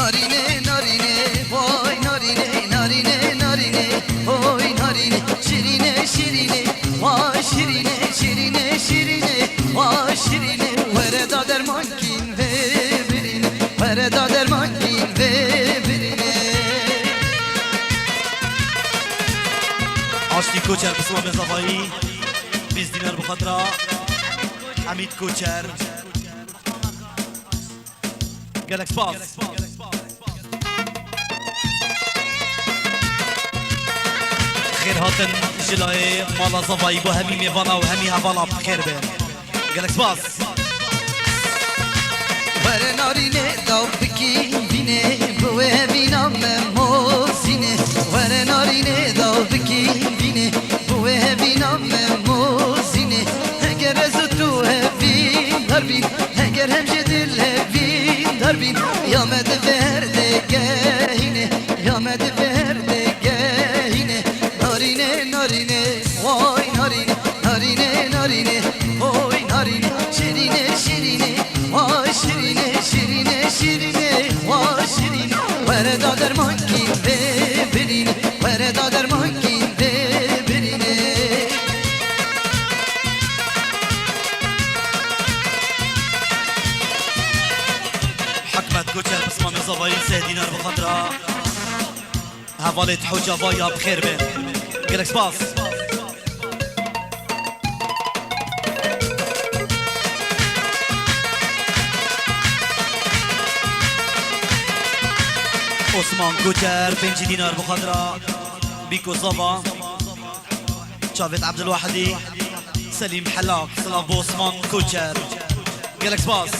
نارینه نارینه وای نارینه نارینه نارینه وای نارینه شیرینه شیرینه وای شیرینه شیرینه شیرینه وای شیرینه وردا درمان کین و برینه وردا درمان کین و برینه عاشقی کوچر بسم صفایی 20 دینار بخاطر حمید کوچر گلکس باس خير هاتن جلاي مالا صفاي بو همي ميفانا و همي هفالا بخير بين گلکس باس ور نارینه داو بکی بینه بو همینا مموزینه ور نارینه داو بکی بینه بو همینا مموزینه اگر از تو هبین دربین اگر هم جدل هبین دربین یا مد ورده گهینه یا مد ورده گهینه نارینه نارینه وای نارینه نارینه نارینه وای نارینه شیرینه شیرینه وای شیرینه شیرینه شیرینه وای شیرینه وردا درمان کین ببینه وردا درمان کین ببینه حكمت كوتشر بسمة من صفاي 3 دينار بخاطر هفالة حوجة فايا بخير بين گلکس باس عثمان كوتشر 5 دينار بخاطر بيكو صفا جافيد عبد الواحدي سليم حلاق سلام بو عثمان كوتشر گلکس باس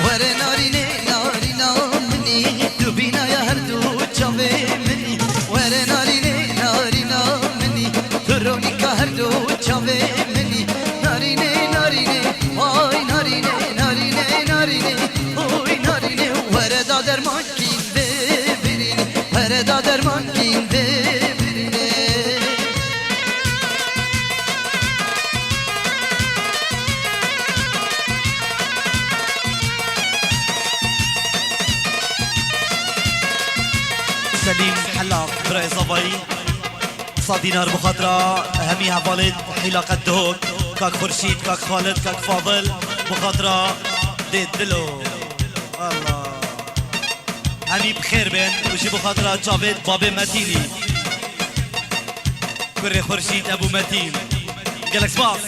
ور نارینه نارینا منی تو بینا یا هر دو چاوه منی ور نارینه نارینا منی تو رونیکا هر دو چاوه منی نارینه نارینه وای نارینه نارینه نارینه وای نارینه وردا درمان کین ببینه وردا درمان کین ببینه سليم حلاق براي صفاي 100 دينار بخاطر همي هفالد حلاقة دهوك كاك خورشيد كاك خالد كاك فاضل بخاطر ديد دلو الله همي بخير بين وشي بخاطر جافيد بابي متيني كري خورشيد ابو متين گلکس باس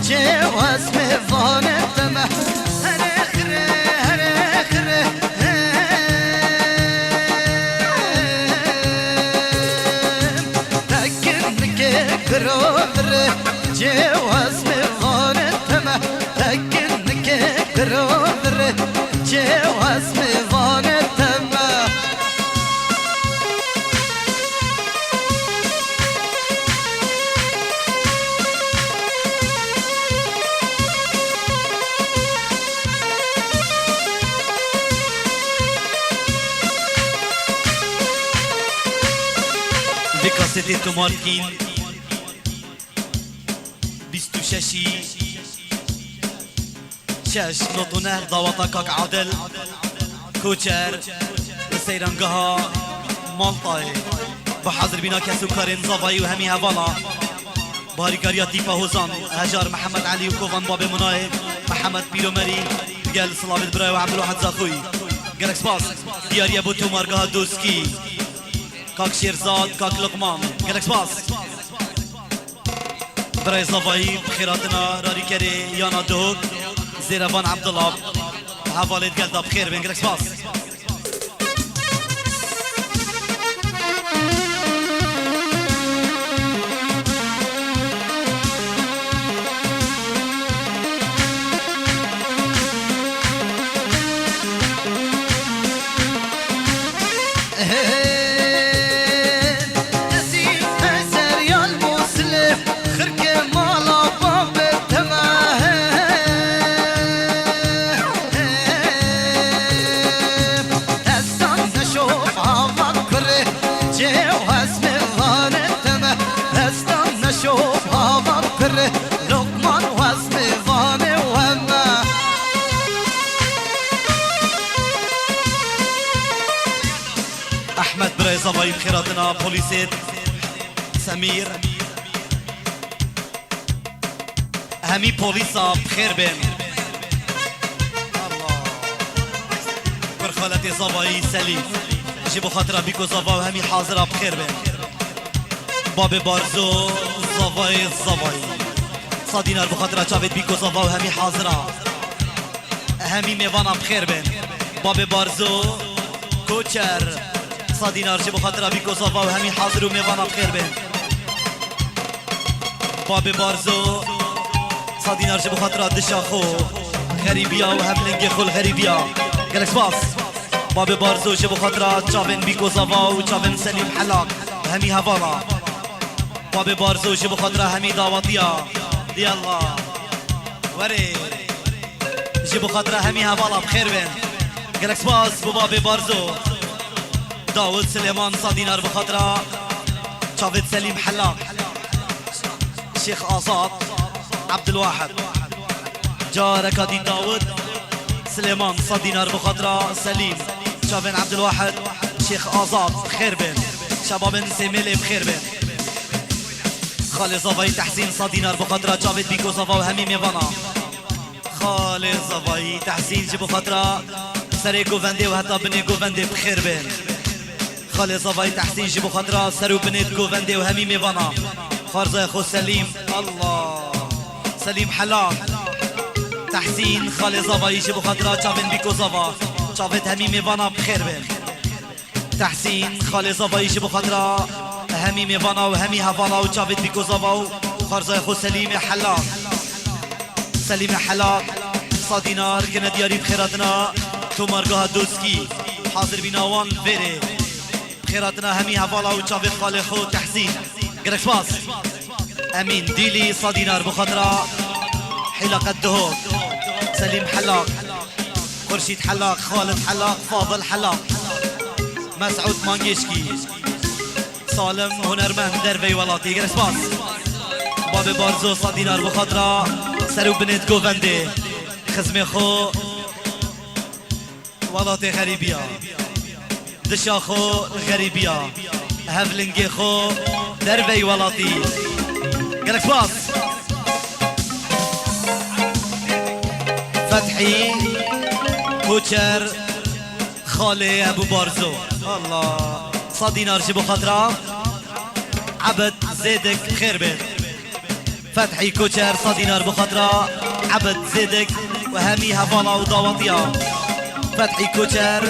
جواز مفانه تمه هره خره هره خره تکنك كروبره جواز مفانه تمه تکنك كروبره جواز مفانه تمه كاسيتي توماركين بيستو شاشي شاش نوتونه ضوطاكك عادل كوتشر سيرانقها مالطاي بحضر بنا كسكرين صفاي وهمي هفالا بهاري كارياتي فهوزان هجار محمد علي وكوفان بابي مناي محمد بيرو مري قال صلابت براي وعبد الواحد زاخوي گلکس باس دياري ابو تومارقها دوسكي كاك شيرزاد كاك لقمان گلکس باس براي صفاي بخيراتنا راري كري يانا دوك زيرفان عبد الله حفالت قلدا بخير بين گلکس باس نسيم احمد برای زبایی بخیراتنا پولیسیت سمیر همی پولیسا بخیر بین برخالت زبایی سلیم جی بخاطر بیکو زبا و همی حاضر بخیر بین باب بارزو زبایی صادینار بخاطر چاوید بیکو زبا و همی حاضر همی میوانا بخیر بین باب بارزو کوچر صادینار جی بخاطر بیکو زبا و همی حاضر و میوانا بخیر بین باب بارزو صادینار جی بخاطر دشاخو غریبیا و هملنگ خل غریبیا گلک باس باب بارزو جی بخاطر چاوین بیکو زبا و چاوین سلیم حلاق همی هوالا باب بارزو جی بخاطر همی داواتیا دی الله وری جی بخاطر همی هوالا بخیر بین گلک باس باب بارزو داود سليمان صادينار بخاطرة شافت سليم حلاق شيخ آزاد عبد الواحد جارك دي داود سليمان صادينار بخاطرة سليم شافن عبد الواحد شيخ آزاد بخير بين شباب سيميلي بخير بين خالي زفاي تحسين صادينار بخاطرة شافت بيكو زفا وهمي ميفانا خالي زفاي تحسين جي بخاطرة سري جوفندي وهتا بني جوفندي بخير بين خالي زفاي تحسين جي بخاطرة سرو بنيت جوفندي وهمي ميفانا خارزة خو سليم الله سليم حلاق تحسين خالي زفاي جي بخاطرة شافن بيكو زفا شافت همي ميفانا بخير بين تحسين خالي زفاي جي بخاطرة همي ميفانا وهمي هفانا وشافت بيكو زفا خارزة خو سليم حلاق سليم حلاق صادينار كنا دياري بخيراتنا تو مرقها دوسكي حاضر بناوان فيري بخيراتنا همي هفالا وشافت خالي خو تحسين قرش باص امين ديلي صادينار بخاطرة حلاقة دهوك سليم حلاق خورشيد حلاق خالد حلاق فاضل حلاق مسعود مانجيشكي سالم هنرمند دربي ولاتي قرش باص باب بارزو صادينار بخاطرة سرو بنت جوفندي خزمي خو ولاتي غريبيا دشا خو غريبيا هفلنجي خو دربي ولاتي قالك باص فتحي كوتشر خالي ابو بارزو الله صادينار جيبو خاطرة عبد زيدك خير بيت فتحي كوتشر صادينار بخاطرة عبد زيدك وهمي هفالا وضاوطيا فتحي كوتشر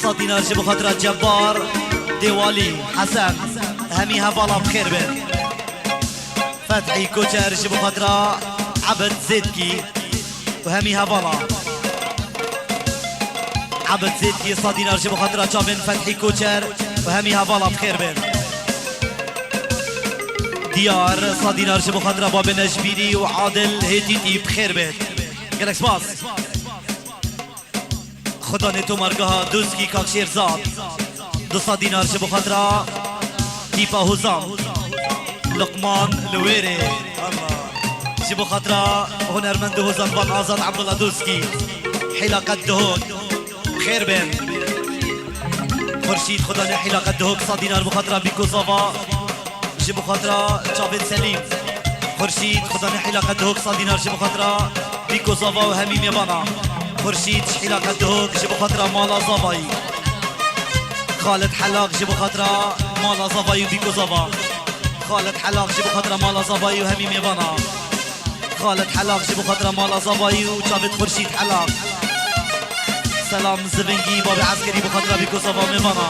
صادينار جيبو خاطرة جبار ديوالي حسن همي هفالا بخير بيت فتحي كوتشر جيبو خاطرة عبد زيدكي وهمي هفالا عبد زيدكي صادينار جيبو خاطرة شافن فتحي كوتشر وهمي هفالا بخير بيت ديار صادينار جيبو خاطرة باب نجبيري وعادل هيتيتي بخير بيت قالك باص خدا نتو مرقها دوسكي كاكشير زاد دو صادينار جيبو خاطرة تيبا هوزام لقمان لويري جيبو خاطرة هنرمند هوزان بان آزاد عبد الله دوسكي حلاقة دهوك خير بين خورشيد خدا حلاقة دهوك صادينار بخاطرة بيكو زافا جيبو خاطرة شافت سليم خورشيد خدا حلاقة دهوك صادينار جيبو خاطرة بيكو زافا وهميم يبانا خورشيد حلاقة دهوك جيبو خاطرة مالا زافاي خالد حلاق جيبو خاطرة مالا زافاي وبيكو زافا خالد حلاق جيبو خاطرة مالا زافاي وهميم يبانا خالد حلاق جيبو خاطرة مالا زافاي وشافت خورشيد حلاق سلام زبنگی باب عسکری بخاطر بيكو زافا میوانا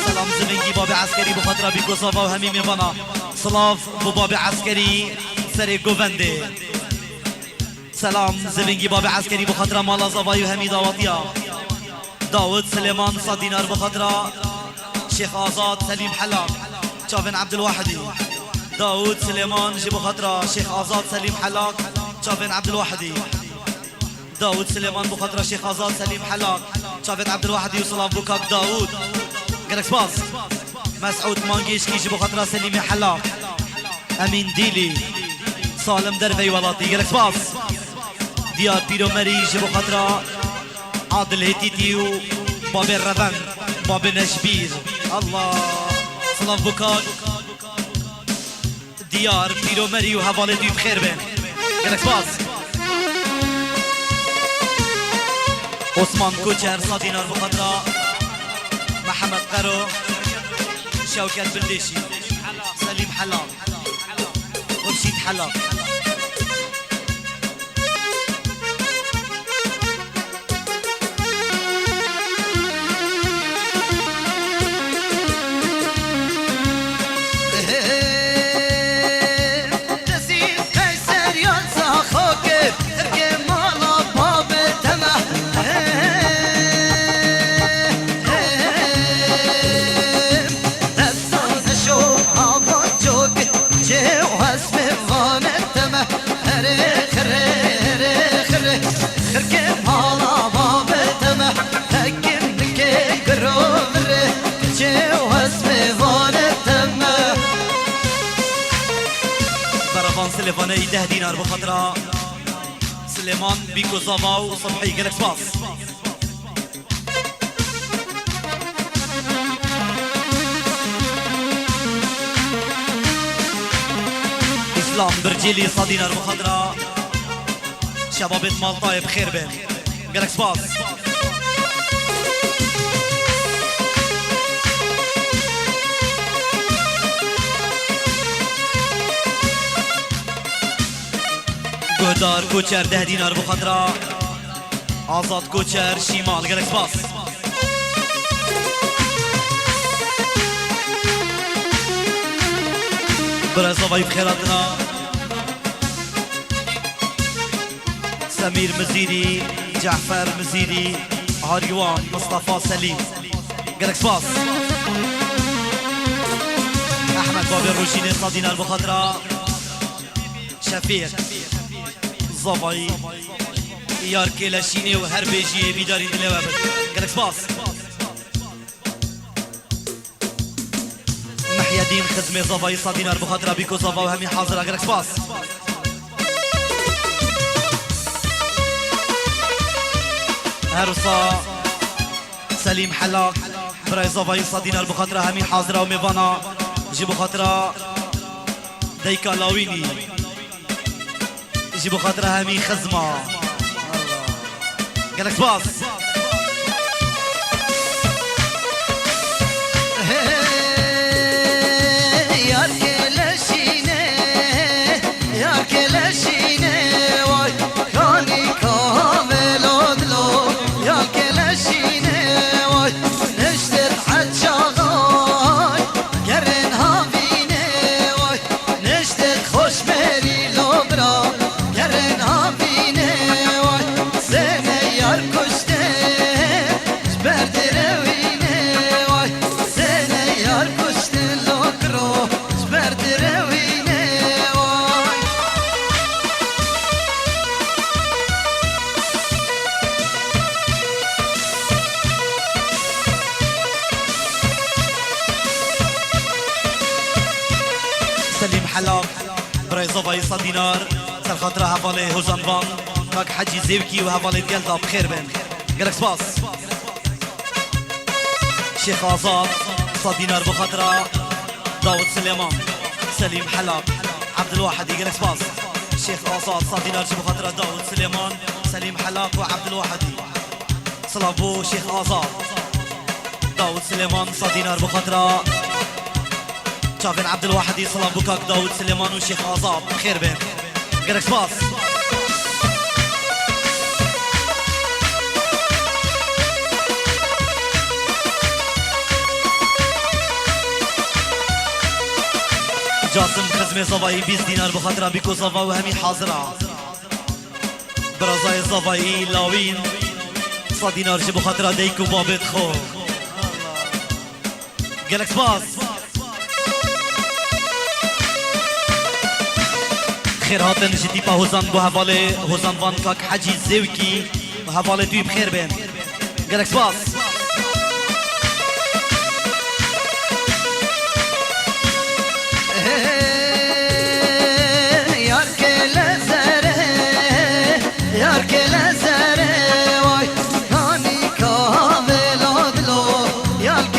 سلام زبنگی باب عسکری بخاطر بيكو زافا و همی میوانا سلاف باب عسکری سر گوونده سلام زبنگی باب عسکری بخاطر مالا زافای و همی داواتیا داود سليمان صادينار بخاطر شيخ آزاد سليم حلاق شافن عبد الواحدي داود سليمان جي بخاطر شيخ آزاد سليم حلاق شافن عبد الواحدي داود سليمان بخاطر شيخ آزاد سليم حلاق شافت عبد الواحد وصلاف بوكاك داود قالك باص مسعود مانجيشكي جي بخاطر سليم حلاق امين ديلي سالم دربي ولاتي قالك باص ديار بيرو مري جي بخاطر عادل هيتيتي وبابي الرفن باب نشبیر الله سلاف بکار دیار پیرو مری و حواله دوی بخیر بین گلک باز عثمان کوچر صادینار بخدرا محمد قرو شوكت بلديشي سليم حلال ورشيد حلال سليفاني 10 دينار بخطرة سليمان بيكو زافا وصبحي جالك سباس اسلام برجيلي صدينار بخطرة شباب مالطا بخير بين جالك سباس گهدار کوچر 10 دینار بخطرا آزاد کوچر شیمال گلک باس برای زوای بخیراتنا سمیر مزیری جعفر مزیری هاریوان مصطفى سلیم گلک باس احمد بابی روشینی 100 دینار بخطرا شفیق زوای یار کلاشینی و هر بیجی بیداری دلوا بد گلک باس محی دین خدمه زوای 100 دینار بخاطر بیکو زوا و همی حاضر گلک باس هرسا سلیم حلاق برای زوای 100 دینار بخاطر همی حاضر و میوانا جی بخاطر دیکا لاوینی جيبوا خاطر هامي خزمة قالك باص يا كلاشيني يا كلاشيني واي كاني كامل ادلو يا كلاشيني واي نشتت حد شغاي قرن هافيني واي نشتت خوش مري لبرا سليم حلاق براي زوفاي 100 دينار سر خاطر هفالي هوزان فان كاك حجي زيوكي وهفالي ديالتا بخير بين قالك سباس شيخ آزاد 100 دينار بخاطر داود سليمان سليم حلاق عبد الواحد قالك سباس شيخ آزاد 100 دينار بخاطر داود سليمان سليم حلاق وعبد الواحد صلابو شيخ آزاد داود سليمان 100 دينار بخاطر شافين عبد الواحد يصلى بوكاك داود سليمان والشيخ آزاد خير بين قالك باص جاسم خزمه صفاي 20 دينار بخاطر بيكو صفا وهمي حاضرة برازاي صفاي لاوين 100 دينار جي بخاطر ديكو بابت خو قالك باص خير هاتن جدي با هوزان بو حواله هوزان وان كاك حجي زيوكي حواله دوی بخير بين قالك باص يا كل زره يا كل زره واي كاني كامل ادلو يا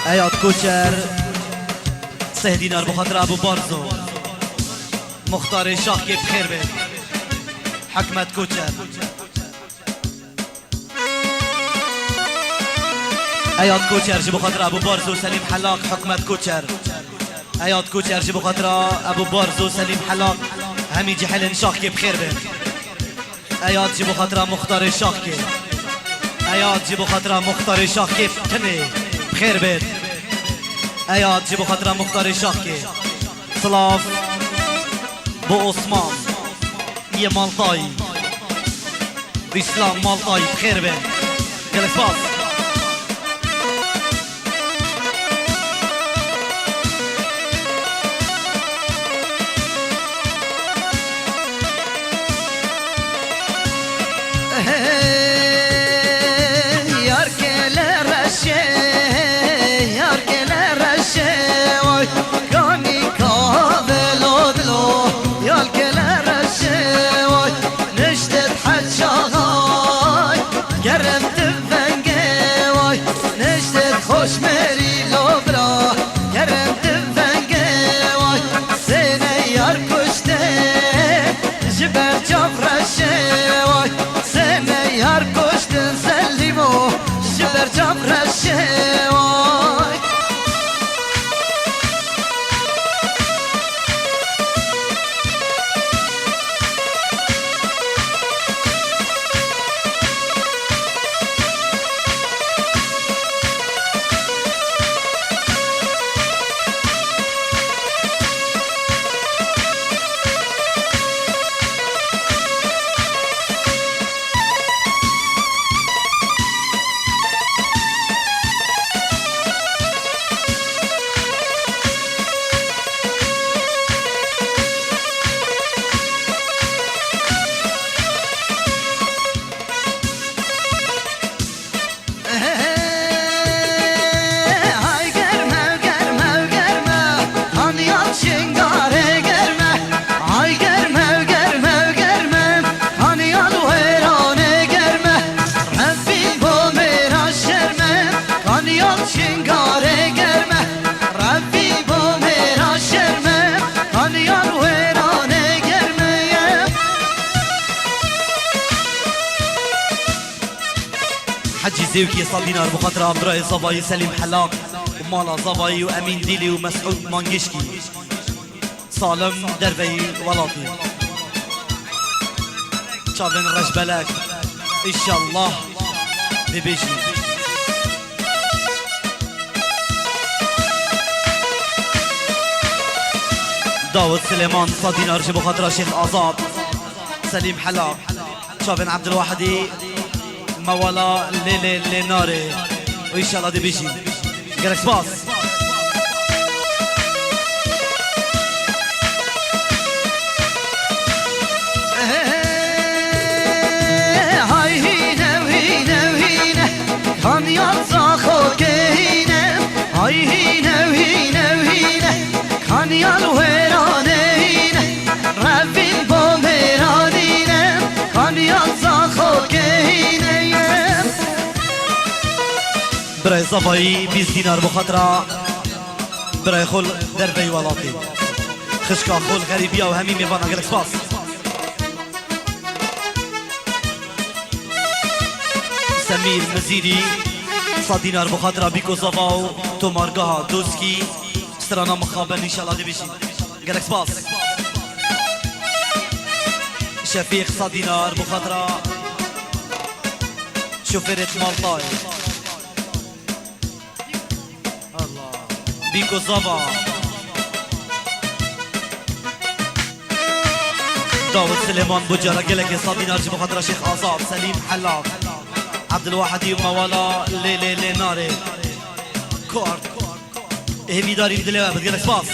اياد کوچر 3 دینار بخاطر ابو بارزو مختار شاه که بخیر بید حکمت کوچر اياد کوچر جي بخاطر ابو بارزو سليم حلاق حكمت کوچر اياد کوچر جي بخاطر ابو بارزو سليم حلاق همي جحلن شاخكي بخير بين اياد جي بخاطر مختار شاخكي اياد جي بخاطر مختار شاخكي تني بخير بين اياد جي بخاطر مختار شاخكي صلاف بو عثمان يا مالطاي اسلام مالطاي بخير بين جلس باص خوش مری لبرا گرم دفنگه وای سینه یار کشته جبر جفرشه وای سینه یار کشته سلیمو جبر جفرشه وای حجي زيوكي صال دينار بخاطر عبدالله صباي سليم حلاق ومالا صباي وامين ديلي ومسعود مانجشكي سالم دربي ولاطي شابن رجبلك ان شاء الله ببيجي داود سليمان صال دينار جي بخاطر شيخ آزاد سليم حلاق شابن عبد الواحدي مولا ليلي ناري وإن شاء الله دي بيجي جالك باص هاي هينا وهينا وهينا كان يلزا خوكينا هاي هينا وهينا وهينا كان يلوهران هينا رفين بومرانينا كان يلزا خوكينا برای زبایی 20 دینار بخاطر برای خل دربی ولاتی خشکا خل غریبی و همین میوانا گلکس باس سمیر مزیری 100 دینار بخاطر بیکو زباو تو مارگاه دوسکی سترانا مخابن انشالله دی بشی گلکس باس شفیق 100 دینار بخاطر شوفرت مالطاي بيكو زابا داود سليمان بوجارة قلك صاد دينار جي بخاطر شيخ آزاد سليم حلاق عبد الواحد وموالا ليلي ناري كورت هبي داري بدلي بتقلك باص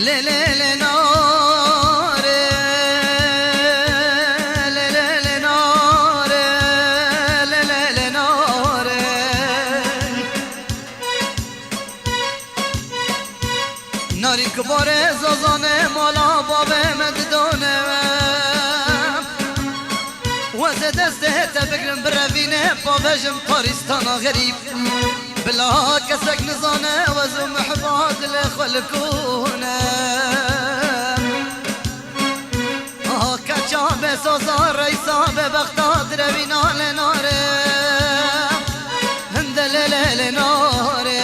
ليلي نار ليلي ناری کباره زازانه مالا بابه مددونه وزه دسته تبگرم بروینه بابجم پاریستانا غریب بلا کسک نزانه وزو محباد لخلکونه کچا به سازا ریسا به بغداد روینا لناره هندلل ناره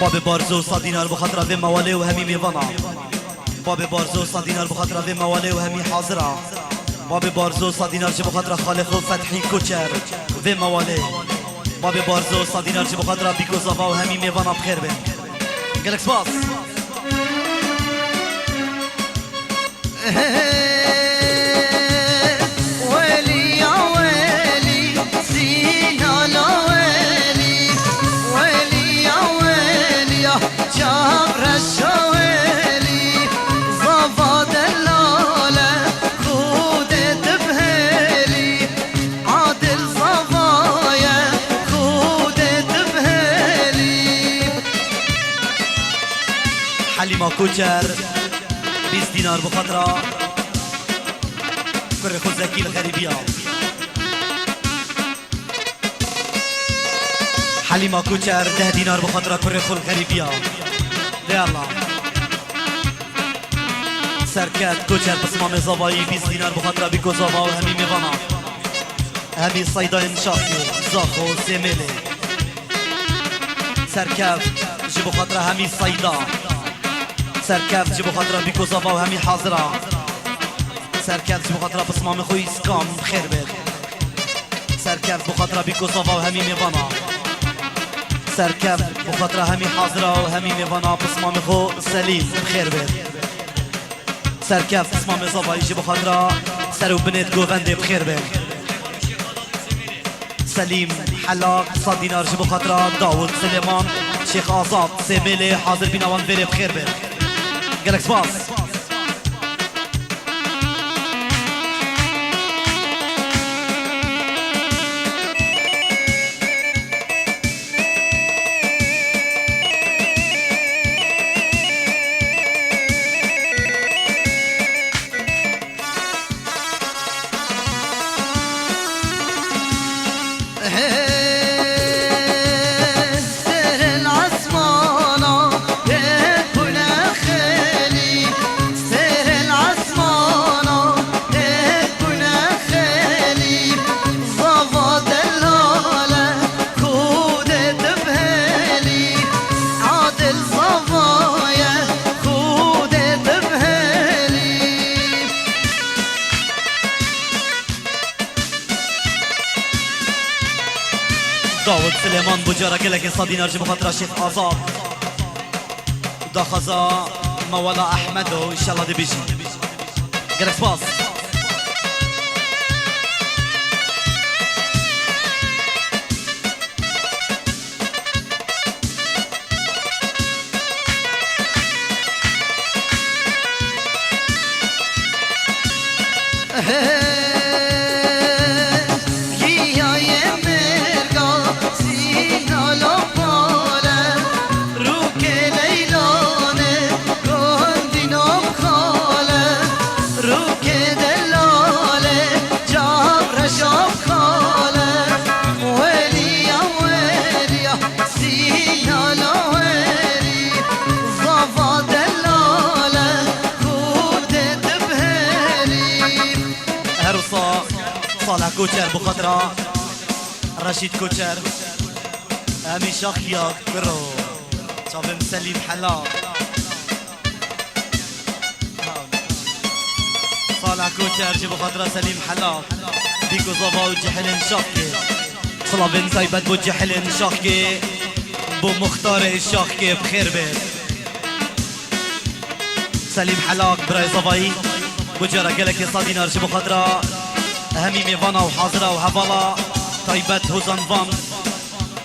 باب بارزو صادينار بخاطر في موالي وهمي ميفانا باب بارزو صادينار بخاطر في موالي وهمي حاضرة باب بارزو صادينار بخاطر خالق فتحي كوتشر في موالي باب بارزو صادينار بخاطر بيكو زافا وهمي ميفانا بخير بين قالك سباس ويلي يا ويلي سينا لا ويلي ويلي يا ويلي يا جابر الشويلي صفا دلالة خودت بهيلي عادل صفايا خودت بهيلي حليمة كوتشر 20 دينار بخاطرة كره خزاكي الغريبية حليمة كوتشر 10 دينار بخاطرة كره خل الغريبية يلا سركات كوتشر بصمام زباي 20 دينار بخاطرة بيكو زبا وهمي ميفانا همي صيدان شاكي زاخو سيميلي سركاف جيبو خاطرة همي صيدا سركاف جيبو خاطرة بيكو زبا وهمي حاضرة سركاف جيبو خاطرة بصمام خوي سكام بخير بيت سركاف بخاطرة بيكو زبا وهمي ميفانا سركاف بخاطرة همي حاضرة وهمي ميفانا بصمام خو سليم بخير بيت سركاف بصمام زبا يجي بخاطرة سرو بنت جوفندي بخير بيت سليم حلاق صاد دينار جيبو خاطرة داود سليمان شيخ آزاد سيميلي حاضر بينا وانفيري بخير بيت قالك سباس داود سليمان بجارة قلك صادين ارجي بخاطر الشيخ آزاد دا خزا مولا احمد ان شاء الله دي بيجي قلك سباس صالح كوتشر بخاطرة رشيد كوتشر امي شاخياك برو صافي مسلي بحلا صالح كوتشر جي بخاطرة سليم حلا بيكو زافا وجحلن شاخي صلابين زايبت بو جحلن شاخي بو مختار الشاخي بخير بيت سليم حلاك براي زافاي بجارة قالك صادين ارجي بخاطرة همي ميفانا وحاضرة وهفالا طيبت هوزان فان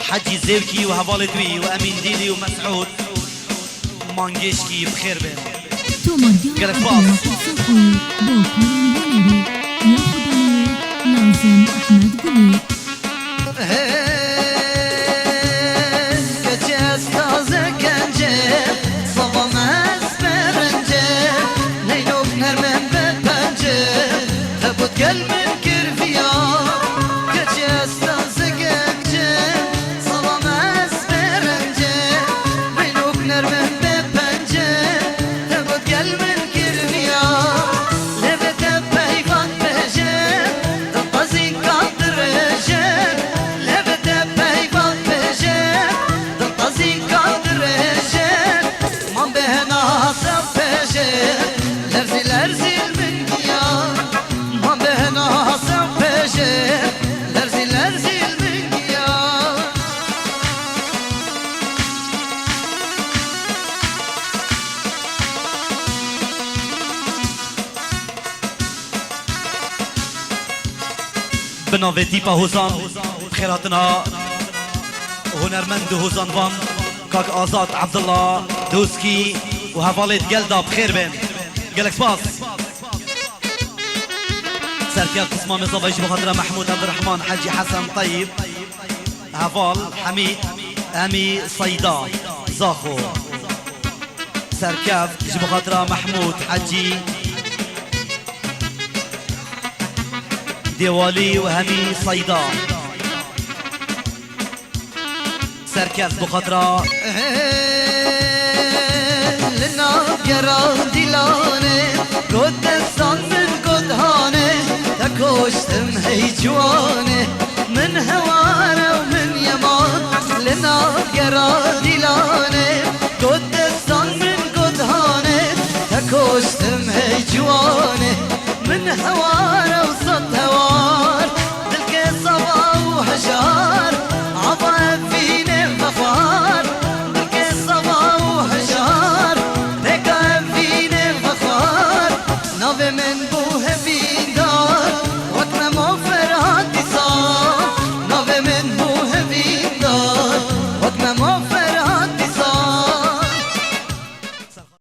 حجي زيوكي وهفالة دوي وأمين ديلي ومسعود مانجيشكي بخير بين قالك باص لازم أحمد قولي كتي استازك بناوه دیپا حوزان بخیراتنا هنرمند حوزان وان کاک آزاد عبدالله دوسکی و حوالت گلدا بخیر بین گلک سپاس سرکیات قسمان نظافه ایش بخاطر محمود عبدالرحمن حجی حسن طيب حوال حمید امی صیدا زاخو سرکیات ایش بخاطر محمود حجی ديوالي وهمي صيدا سركز بخطرة لنا يرى دلانه قدستان من قدهانه تكوشتم هي جوانه من هوانه ومن يمان لنا يرى دلانه قدستان من قدهانه تكوشتم هي جوانه من هوانه وصد هوار دلك صبا وهجار عطا فيني مفار دلك صبا وهجار دلك فيني مفار نوي